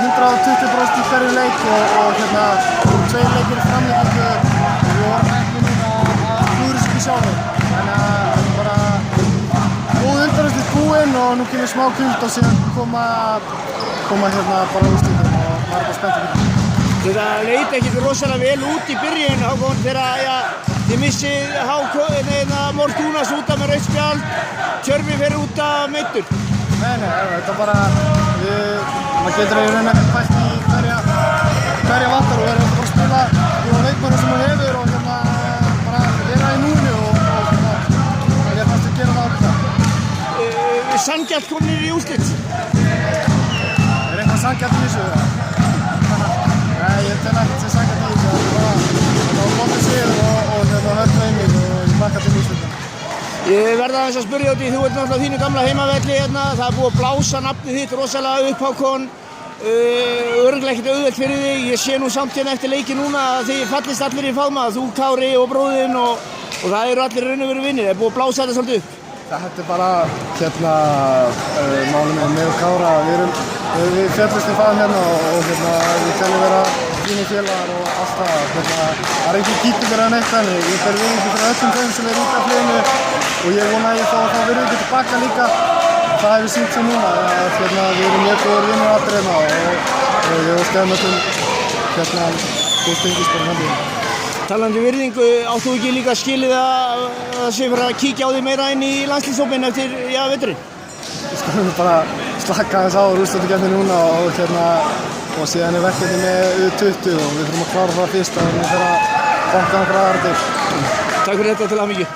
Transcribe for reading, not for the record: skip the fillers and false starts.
120% í hverju leik og hérna, 2 leikir í framlengingu og við vorum ekki núna að klúðra þessu sjálfur. Þannig að bara góð undanúrslit búin og nú kemur smá hvíld og síðan koma hérna bara úrslitin og maður er bara spenntur fyrir. Þetta leit ekkert rosalega vel út í byrjun, Hákon, þegar þið missið Mortúnas út af með rautt spjald, Tjörfi fer út af meiddur. Nei, þetta bara, maður getur í raun ekkert pælt í hverja vantar og verður bara að spila í leikmönnum sem maður hefur og hérna bara vera í núinu og ég fannst að gera það ákveða. Sanngjarnt komnir í úrslit. Eitthvað sanngjarnt í þessu? Nei, ég tel ekkert sem sanngjarnt í þessu, það var flottur sigur og höfðu einnig og ég hlakka til úrslitum. Ég verða aðeins að spyrja út í, þú ert náttúrulega á þínu gamla heimavelli hérna, það er búið að blása nafnið þitt rosalega upp, Hákon. Örugglega ekkert auðvelt fyrir þig, ég sé nú samt hérna eftir leiki núna að þið fallist allir í faðma, þú, Kári og bróðinn og það eru allir raun og veru vinnir, er búið að blása þetta svolítið upp? Þetta er bara málið með mig og Kára, við féllumst í faðm hérna og við teljum vera fínir félagar og allt það. Það er engin kýtningur eða neitt þannig, ég ber virðingu fyrir öllum þeim sem út af hliðinu og ég vona að ég fá virðingu tilbaka líka. Það hefur sýnt sig núna að við erum mjög góðir vinnir allir hérna og ég óskaði með öllum góð stengisbar framtíðina. Talandi virðingu, áttu þú ekki líka skilið að sé fyrir að kíkja á þig meira inn í landsliðshópinn eftir, veturinn? Við skulum bara slaka aðeins á úrslitakeppni núna og síðan er verkefni með U20 og við þurfum að klára það fyrst og við þurfum að banka nokkra aðrar til. Takk fyrir þetta, til hamingju.